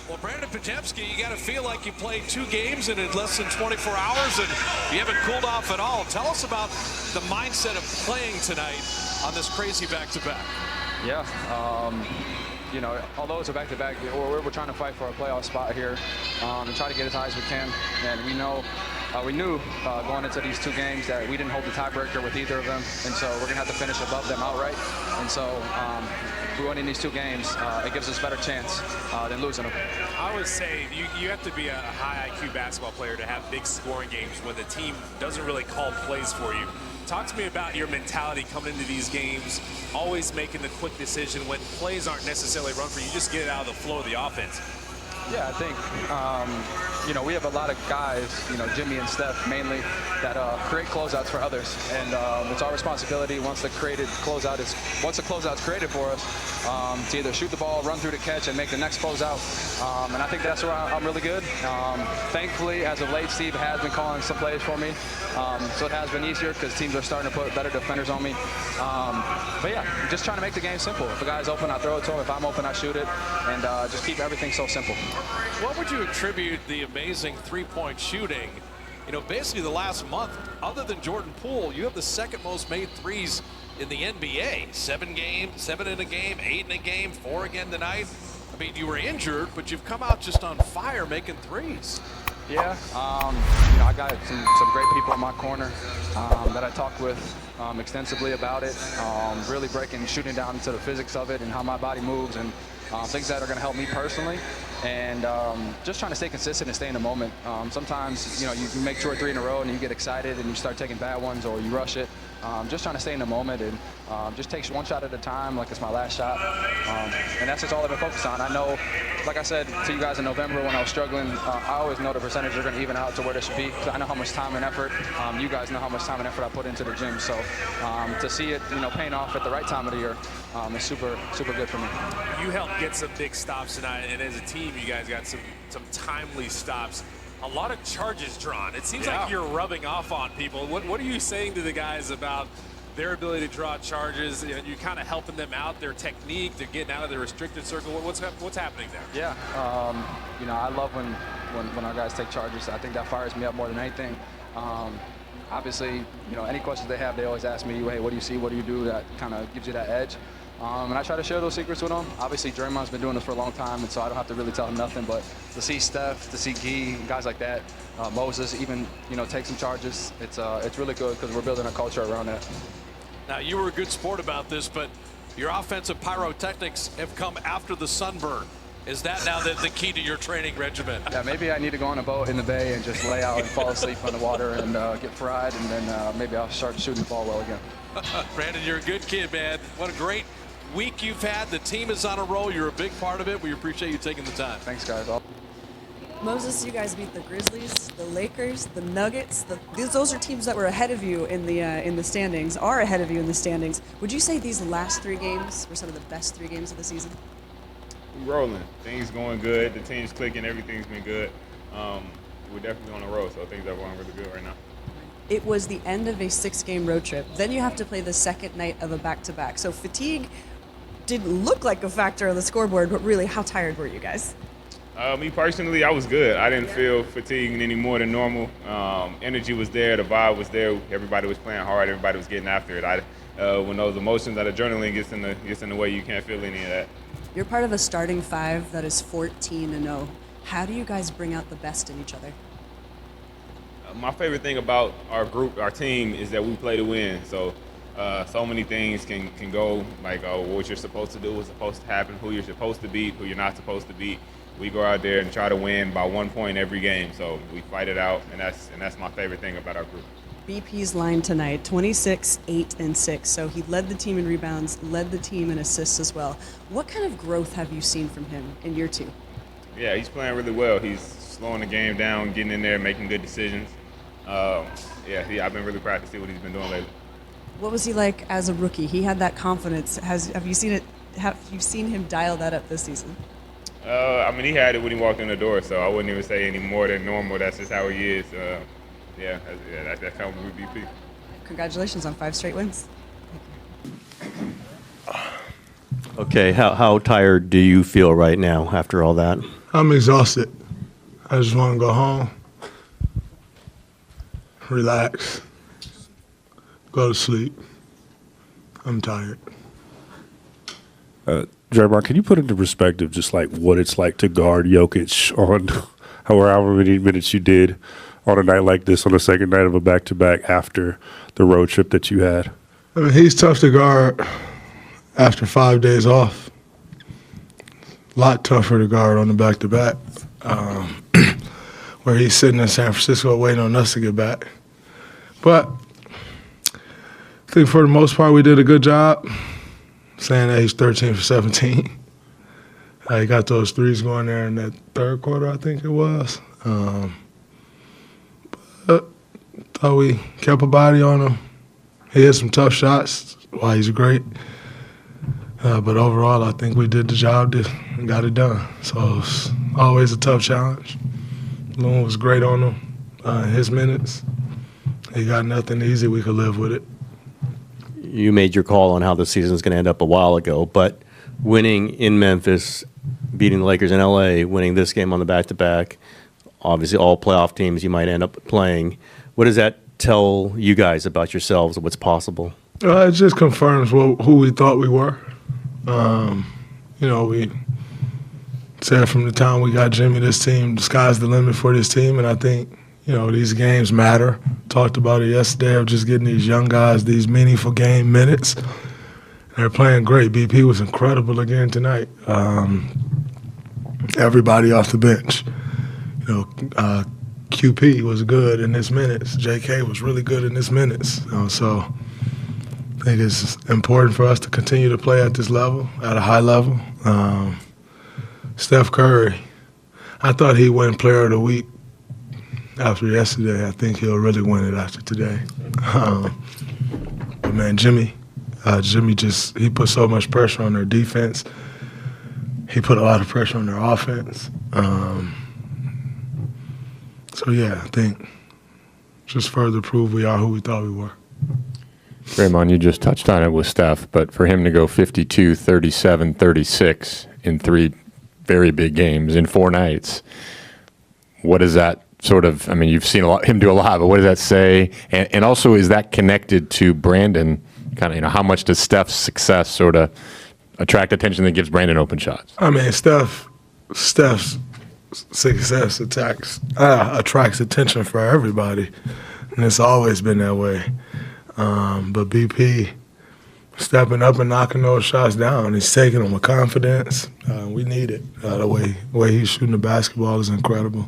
Well, Brandon Podziemski, you got to feel like you played 2 games in less than 24 hours, and you haven't cooled off at all. Tell us about the mindset of playing tonight on this crazy back-to-back. Yeah, you know, although it's a back-to-back, we're trying to fight for a playoff spot here and try to get as high as we can. And we knew going into these 2 games that we didn't hold the tiebreaker with either of them, and so we're gonna have to finish above them outright. And so if we win in these 2 games, it gives us a better chance than losing them. I would say you have to be a high IQ basketball player to have big scoring games when the team doesn't really call plays for you. Talk to me about your mentality coming into these games, always making the quick decision when plays aren't necessarily run for you. Just get it out of the flow of the offense. Yeah, I think, you know, we have a lot of guys, you know, Jimmy and Steph mainly, that create closeouts for others. And it's our responsibility once the closeout's created for us to either shoot the ball, run through the catch, and make the next closeout. And I think that's where I'm really good. Thankfully, as of late, Steve has been calling some plays for me. So it has been easier because teams are starting to put better defenders on me. But yeah, just trying to make the game simple. If a guy's open, I throw it to him. If I'm open, I shoot it. And just keep everything so simple. What would you attribute the amazing 3-point shooting? You know, basically the last month, other than Jordan Poole, you have the second most made threes in the NBA. 7 in a game, 8 in a game, 4 again tonight. I mean, you were injured, but you've come out just on fire making threes. Yeah, you know, I got some great people in my corner that I talked with extensively about it, really shooting down into the physics of it and how my body moves and things that are going to help me personally. And just trying to stay consistent and stay in the moment. Sometimes, you know, you make 2 or 3 in a row and you get excited and you start taking bad ones or you rush it. Just trying to stay in the moment and just take 1 shot at a time like it's my last shot. And that's just all I've been focused on. I know, like I said to you guys in November when I was struggling, I always know the percentage are going to even out to where they should be. I know how much time and effort, you guys know how much time and effort I put into the gym. So to see it, you know, paying off at the right time of the year is super, super good for me. You helped get some big stops tonight, and as a team, you guys got some timely stops. A lot of charges drawn. It seems like you're rubbing off on people. What are you saying to the guys about their ability to draw charges? You know, you're kind of helping them out, their technique, they're getting out of the restricted circle. What's happening there? Yeah, you know, I love when our guys take charges. I think that fires me up more than anything. Obviously, you know, any questions they have, they always ask me, hey, what do you see, what do you do? That kind of gives you that edge. And I try to share those secrets with them. Obviously, Draymond's been doing this for a long time, and so I don't have to really tell him nothing. But to see Steph, to see Gee, guys like that, Moses even, you know, take some charges, it's really good because we're building a culture around that. Now, you were a good sport about this, but your offensive pyrotechnics have come after the sunburn. Is that now the key to your training regimen? Yeah, maybe I need to go on a boat in the bay and just lay out and fall asleep on the water and get fried, and then maybe I'll start shooting the ball well again. Brandon, you're a good kid, man. What a great week you've had. The team is on a roll. You're a big part of it. We appreciate you taking the time. Thanks, guys. Moses, you guys beat the Grizzlies, the Lakers, the Nuggets. Those are teams that were ahead of you in the standings, are ahead of you in the standings. Would you say these last 3 games were some of the best 3 games of the season? We're rolling. Things going good. The team's clicking. Everything's been good. We're definitely on the road, so things are going really good right now. It was the end of a 6-game road trip. Then you have to play the second night of a back-to-back. So fatigue didn't look like a factor on the scoreboard, but really, how tired were you guys? Me personally, I was good. I didn't feel fatigued any more than normal. Energy was there. The vibe was there. Everybody was playing hard. Everybody was getting after it. When those emotions, that adrenaline gets in the way, you can't feel any of that. You're part of a starting 5 that is 14-0. How do you guys bring out the best in each other? My favorite thing about our group, our team, is that we play to win. So many things can go, like what you're supposed to do, what's supposed to happen, who you're supposed to beat, who you're not supposed to beat. We go out there and try to win by 1 point every game. So we fight it out, and that's my favorite thing about our group. BP's line tonight, 26, 8, and 6. So he led the team in rebounds, led the team in assists as well. What kind of growth have you seen from him in year 2? Yeah, he's playing really well. He's slowing the game down, getting in there, making good decisions. I've been really proud to see what he's been doing lately. What was he like as a rookie? He had that confidence. Have you seen him dial that up this season? He had it when he walked in the door, so I wouldn't even say any more than normal. That's just how he is. That's how we BP. Congratulations on 5 straight wins. Okay, how tired do you feel right now after all that? I'm exhausted. I just want to go home, relax, go to sleep. I'm tired. Draymond, can you put into perspective just like what it's like to guard Jokic on however many minutes you did on a night like this, on the second night of a back-to-back after the road trip that you had? I mean, he's tough to guard after 5 days off. A lot tougher to guard on the back-to-back, where he's sitting in San Francisco waiting on us to get back. But I think for the most part we did a good job. Saying that he's 13 for 17. He got those threes going there in that third quarter, I think it was. But thought we kept a body on him. He had some tough shots. Why he's great. But overall, I think we did the job and got it done. So it's always a tough challenge. Loon was great on him. His minutes, he got nothing easy. We could live with it. You made your call on how the season is going to end up a while ago, but winning in Memphis, beating the Lakers in LA, winning this game on the back-to-back, obviously all playoff teams you might end up playing. What does that tell you guys about yourselves and what's possible? It just confirms who we thought we were. We said from the time we got Jimmy this team, the sky's the limit for this team, and I think these games matter. Talked about it yesterday of just getting these young guys these meaningful game minutes. They're playing great. BP was incredible again tonight. Everybody off the bench. QP was good in his minutes. JK was really good in his minutes. So I think it's important for us to continue to play at this level, at a high level. Steph Curry, I thought he won Player of the Week. After yesterday, I think he'll really win it after today. But man, Jimmy he put so much pressure on their defense. He put a lot of pressure on their offense. So yeah, I think just further prove we are who we thought we were. Draymond, you just touched on it with Steph, but for him to go 52, 37, 36 in 3 very big games in 4 nights, what is that? Sort of, I mean, you've seen him do a lot, but what does that say? And also, is that connected to Brandon? Kind of, how much does Steph's success sort of attract attention that gives Brandon open shots? I mean, Steph's success attracts attention for everybody, and it's always been that way. But BP stepping up and knocking those shots down, he's taking them with confidence. We need it. The way he's shooting the basketball is incredible.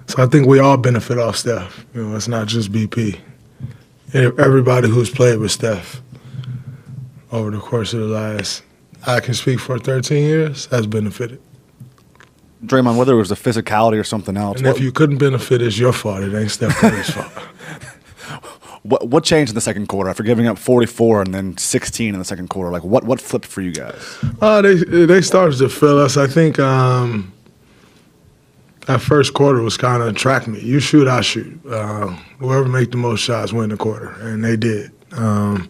So I think we all benefit off Steph. It's not just BP. Everybody who's played with Steph over the course of the last, I can speak for 13 years, has benefited. Draymond, whether it was the physicality or something else. And if you couldn't benefit, it's your fault. It ain't Steph Curry's fault. What changed in the second quarter after giving up 44 and then 16 in the second quarter? Like what flipped for you guys? They started to fill us. I think that first quarter was kind of track meet. You shoot, I shoot. Whoever make the most shots win the quarter, and they did. And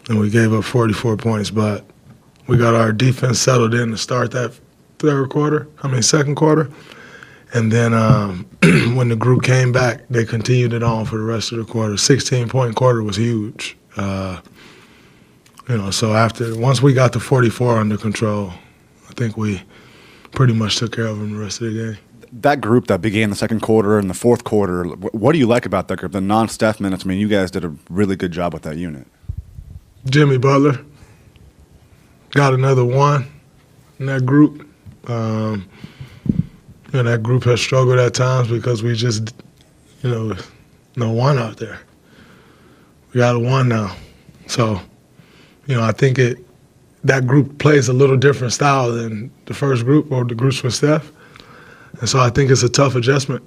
we gave up 44 points, but we got our defense settled in to start that second quarter. And then when the group came back, they continued it on for the rest of the quarter. 16-point quarter was huge. So once we got the 44 under control, I think we pretty much took care of them the rest of the game. That group that began the second quarter and the fourth quarter, what do you like about that group? The non-Steph minutes, I mean, you guys did a really good job with that unit. Jimmy Butler got another one in that group. That group has struggled at times because we just, no one out there. We got a one now. So, I think that group plays a little different style than the first group or the groups with Steph. And so I think it's a tough adjustment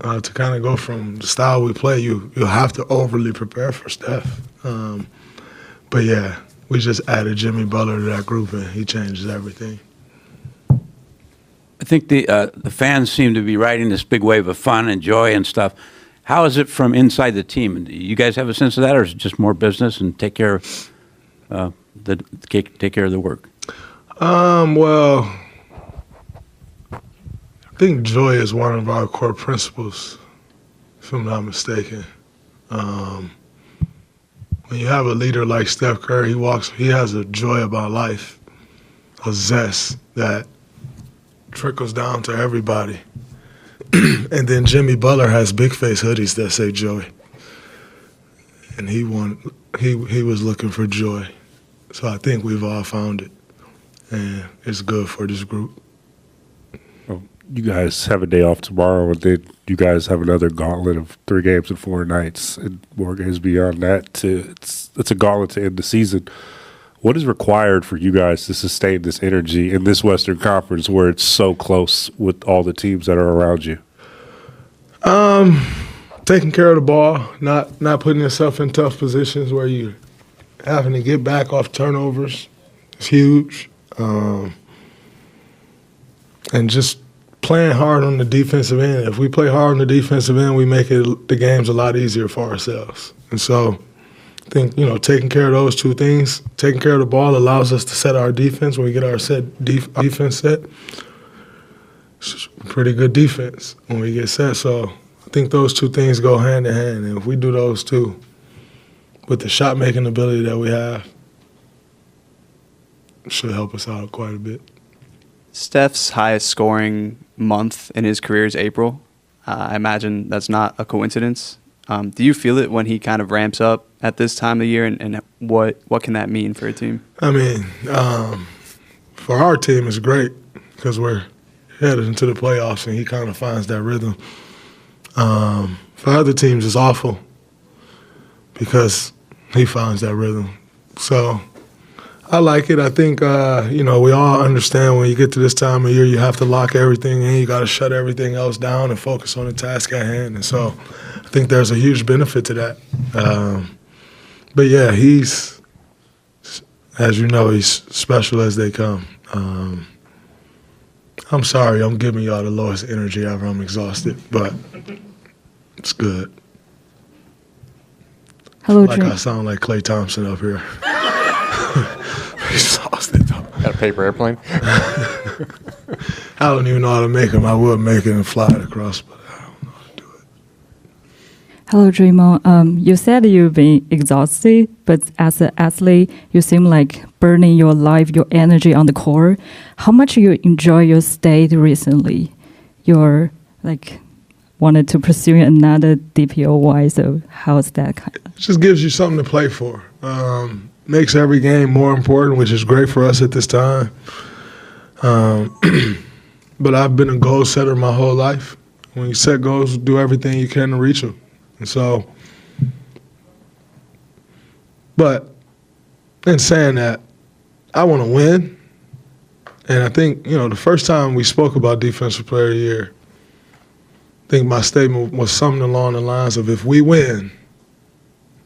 to kind of go from the style we play. You'll have to overly prepare for Steph. But yeah, we just added Jimmy Butler to that group, and he changes everything. I think the fans seem to be riding this big wave of fun and joy and stuff. How is it from inside the team? Do you guys have a sense of that, or is it just more business and take care of take care of the work? Well, I think joy is one of our core principles, if I'm not mistaken. When you have a leader like Steph Curry, he has a joy about life, a zest that trickles down to everybody. And then Jimmy Butler has big face hoodies that say joy. And he was looking for joy. So I think we've all found it. And it's good for this group. Well, you guys have a day off tomorrow, and then you guys have another gauntlet of 3 games in 4 nights, and more games beyond that. It's a gauntlet to end the season. What is required for you guys to sustain this energy in this Western Conference where it's so close with all the teams that are around you? Taking care of the ball, not putting yourself in tough positions where you're having to get back off turnovers. It's huge. And just playing hard on the defensive end. If we play hard on the defensive end, we make the games a lot easier for ourselves. And so I think, taking care of those 2 things, taking care of the ball allows us to set our defense. When we get our defense set, it's pretty good defense when we get set. So I think those 2 things go hand in hand. And if we do those 2 with the shot-making ability that we have, it should help us out quite a bit. Steph's highest scoring month in his career is April. I imagine that's not a coincidence. Do you feel it when he kind of ramps up at this time of year, and what can that mean for a team? I mean, for our team, it's great because we're headed into the playoffs, and he kind of finds that rhythm. For other teams, it's awful because he finds that rhythm. So I like it. I think, we all understand when you get to this time of year, you have to lock everything in. You got to shut everything else down and focus on the task at hand. And so I think there's a huge benefit to that. But, yeah, he's, as you know, he's special as they come. I'm sorry I'm giving y'all the lowest energy ever. I'm exhausted, but it's good. Hello, I sound like Klay Thompson up here. Exhausted, though. Got a paper airplane? I don't even know how to make them. I would make it and fly it across, but I don't know how to do it. Hello, Draymond. You said you've been exhausted, but as an athlete, you seem like burning your life, your energy on the court. How much you enjoy your state recently? You're wanted to pursue another DPOY, so how's that kind of? It just gives you something to play for. Makes every game more important, which is great for us at this time. But I've been a goal setter my whole life. When you set goals, do everything you can to reach them. And so, but in saying that, I want to win. And I think, the first time we spoke about Defensive Player of the Year, I think my statement was something along the lines of, if we win,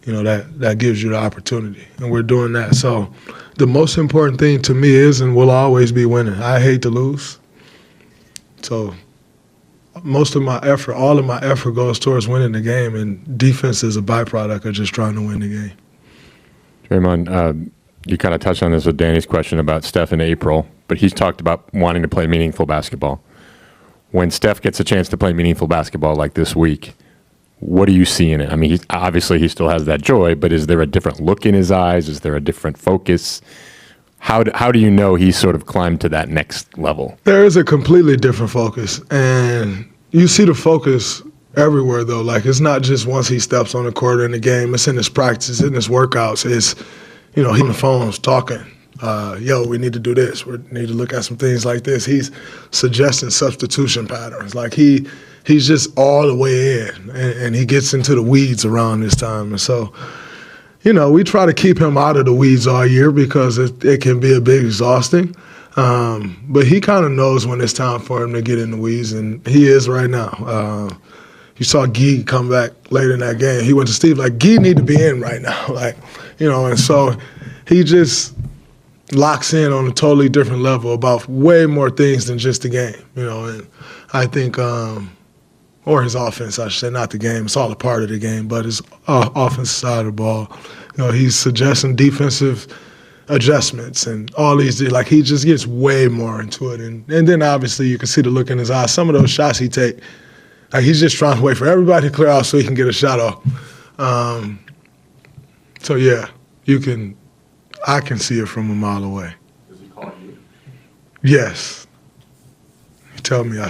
that gives you the opportunity. And we're doing that. So the most important thing to me is and will always be winning. I hate to lose. So most of my effort, all of my effort goes towards winning the game, and defense is a byproduct of just trying to win the game. Draymond, you kind of touched on this with Danny's question about Steph in April, but he's talked about wanting to play meaningful basketball. When Steph gets a chance to play meaningful basketball like this week, what do you see in it? I mean, obviously he still has that joy, but is there a different look in his eyes? Is there a different focus? How do you know he's sort of climbed to that next level? There is a completely different focus, and you see the focus everywhere, though. Like, it's not just once he steps on the court in the game. It's in his practice, in his workouts. It's, he on the phones talking. We need to do this. We need to look at some things like this. He's suggesting substitution patterns. Like, he's just all the way in, and he gets into the weeds around this time. And so, we try to keep him out of the weeds all year because it can be a bit exhausting. But he kind of knows when it's time for him to get in the weeds, and he is right now. You saw Guy come back later in that game. He went to Steve like, Guy need to be in right now. And so he just locks in on a totally different level about way more things than just the game, and I think, or his offense, I should say, not the game. It's all a part of the game, but his offensive side of the ball. He's suggesting defensive adjustments and all these, like he just gets way more into it. And then obviously you can see the look in his eyes. Some of those shots he take, like he's just trying to wait for everybody to clear out so he can get a shot off. So yeah, I can see it from a mile away. Does he call you? Yes. He told me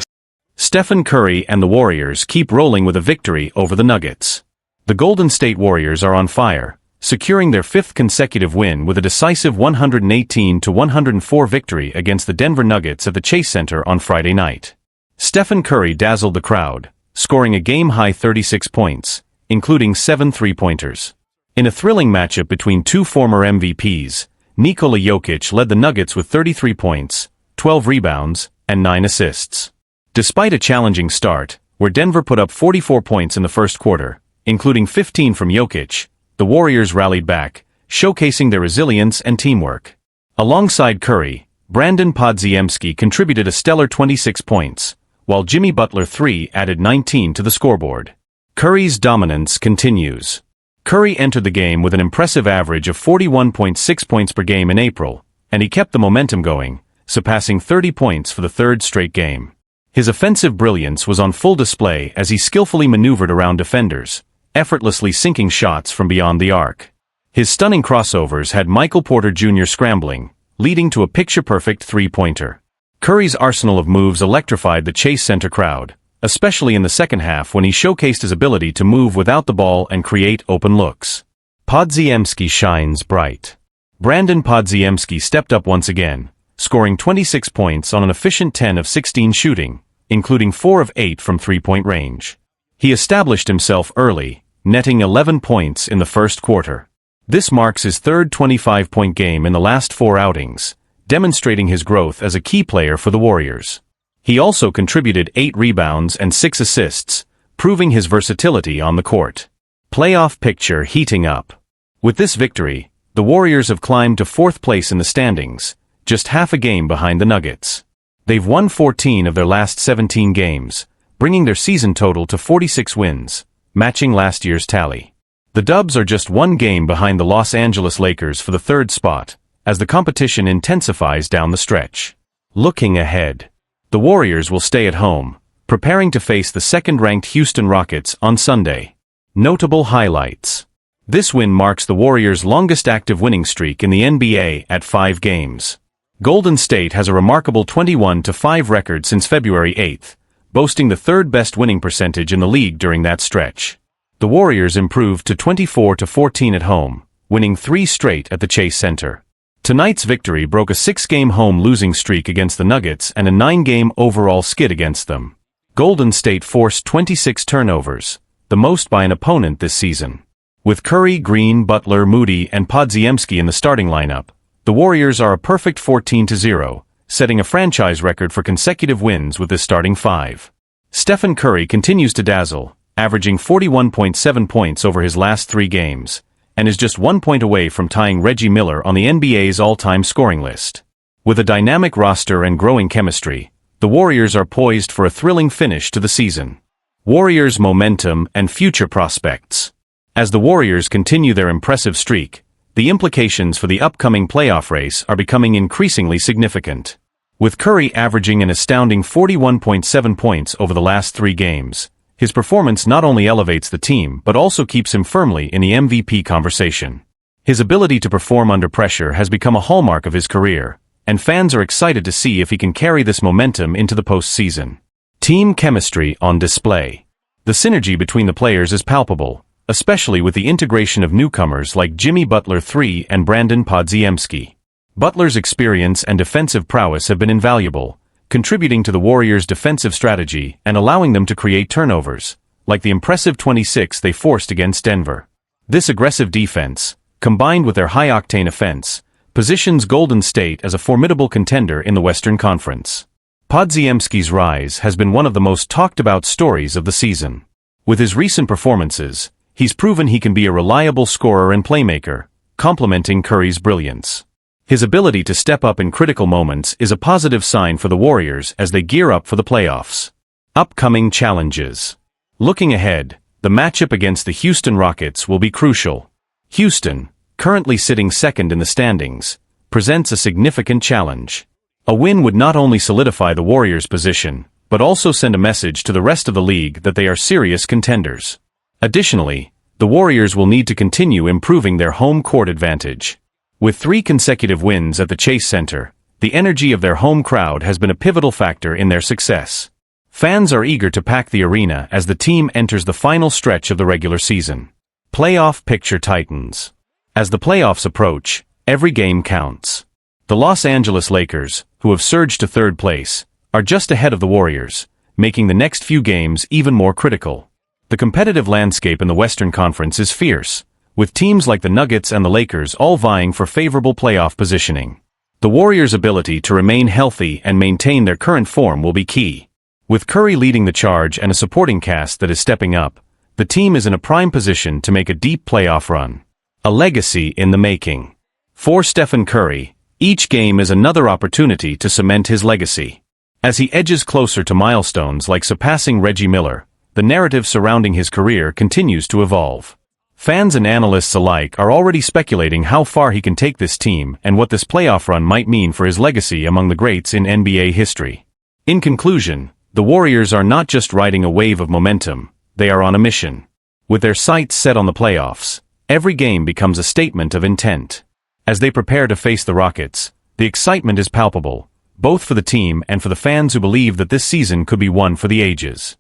Stephen Curry and the Warriors keep rolling with a victory over the Nuggets. The Golden State Warriors are on fire, securing their 5th consecutive win with a decisive 118-104 victory against the Denver Nuggets at the Chase Center on Friday night. Stephen Curry dazzled the crowd, scoring a game-high 36 points, including 7 three-pointers. In a thrilling matchup between two former MVPs, Nikola Jokic led the Nuggets with 33 points, 12 rebounds, and 9 assists. Despite a challenging start, where Denver put up 44 points in the first quarter, including 15 from Jokic, the Warriors rallied back, showcasing their resilience and teamwork. Alongside Curry, Brandon Podziemski contributed a stellar 26 points, while Jimmy Butler III added 19 to the scoreboard. Curry's dominance continues. Curry entered the game with an impressive average of 41.6 points per game in April, and he kept the momentum going, surpassing 30 points for the 3rd straight game. His offensive brilliance was on full display as he skillfully maneuvered around defenders, effortlessly sinking shots from beyond the arc. His stunning crossovers had Michael Porter Jr. scrambling, leading to a picture-perfect three-pointer. Curry's arsenal of moves electrified the Chase Center crowd, especially in the second half when he showcased his ability to move without the ball and create open looks. Podziemski shines bright. Brandon Podziemski stepped up once again, scoring 26 points on an efficient 10 of 16 shooting, including 4 of 8 from three-point range. He established himself early, netting 11 points in the first quarter. This marks his 3rd 25-point game in the last 4 outings, demonstrating his growth as a key player for the Warriors. He also contributed 8 rebounds and 6 assists, proving his versatility on the court. Playoff picture heating up. With this victory, the Warriors have climbed to 4th place in the standings, just half a game behind the Nuggets. They've won 14 of their last 17 games, bringing their season total to 46 wins, matching last year's tally. The Dubs are just 1 game behind the Los Angeles Lakers for the 3rd spot, as the competition intensifies down the stretch. Looking ahead, the Warriors will stay at home, preparing to face the 2nd-ranked Houston Rockets on Sunday. Notable highlights. This win marks the Warriors' longest active winning streak in the NBA at 5 games. Golden State has a remarkable 21-5 record since February 8th, boasting the 3rd-best winning percentage in the league during that stretch. The Warriors improved to 24-14 at home, winning 3 straight at the Chase Center. Tonight's victory broke a 6-game home losing streak against the Nuggets and a 9-game overall skid against them. Golden State forced 26 turnovers, the most by an opponent this season. With Curry, Green, Butler, Moody, and Podziemski in the starting lineup, the Warriors are a perfect 14-0, setting a franchise record for consecutive wins with this starting 5. Stephen Curry continues to dazzle, averaging 41.7 points over his last 3 games, and is just 1 point away from tying Reggie Miller on the NBA's all-time scoring list. With a dynamic roster and growing chemistry, the Warriors are poised for a thrilling finish to the season. Warriors' momentum and future prospects. As the Warriors continue their impressive streak, the implications for the upcoming playoff race are becoming increasingly significant. With Curry averaging an astounding 41.7 points over the last 3 games, his performance not only elevates the team but also keeps him firmly in the MVP conversation. His ability to perform under pressure has become a hallmark of his career, and fans are excited to see if he can carry this momentum into the postseason. Team chemistry on display. The synergy between the players is palpable, especially with the integration of newcomers like Jimmy Butler III and Brandon Podziemski. Butler's experience and defensive prowess have been invaluable, contributing to the Warriors' defensive strategy and allowing them to create turnovers, like the impressive 26 they forced against Denver. This aggressive defense, combined with their high-octane offense, positions Golden State as a formidable contender in the Western Conference. Podziemski's rise has been one of the most talked-about stories of the season. With his recent performances, he's proven he can be a reliable scorer and playmaker, complementing Curry's brilliance. His ability to step up in critical moments is a positive sign for the Warriors as they gear up for the playoffs. Upcoming challenges. Looking ahead, the matchup against the Houston Rockets will be crucial. Houston, currently sitting 2nd in the standings, presents a significant challenge. A win would not only solidify the Warriors' position, but also send a message to the rest of the league that they are serious contenders. Additionally, the Warriors will need to continue improving their home court advantage. With 3 consecutive wins at the Chase Center, the energy of their home crowd has been a pivotal factor in their success. Fans are eager to pack the arena as the team enters the final stretch of the regular season. Playoff picture tightens. As the playoffs approach, every game counts. The Los Angeles Lakers, who have surged to 3rd place, are just ahead of the Warriors, making the next few games even more critical. The competitive landscape in the Western Conference is fierce, with teams like the Nuggets and the Lakers all vying for favorable playoff positioning. The Warriors' ability to remain healthy and maintain their current form will be key. With Curry leading the charge and a supporting cast that is stepping up, the team is in a prime position to make a deep playoff run. A legacy in the making. For Stephen Curry, each game is another opportunity to cement his legacy. As he edges closer to milestones like surpassing Reggie Miller, the narrative surrounding his career continues to evolve. Fans and analysts alike are already speculating how far he can take this team and what this playoff run might mean for his legacy among the greats in NBA history. In conclusion, the Warriors are not just riding a wave of momentum, they are on a mission. With their sights set on the playoffs, every game becomes a statement of intent. As they prepare to face the Rockets, the excitement is palpable, both for the team and for the fans who believe that this season could be one for the ages.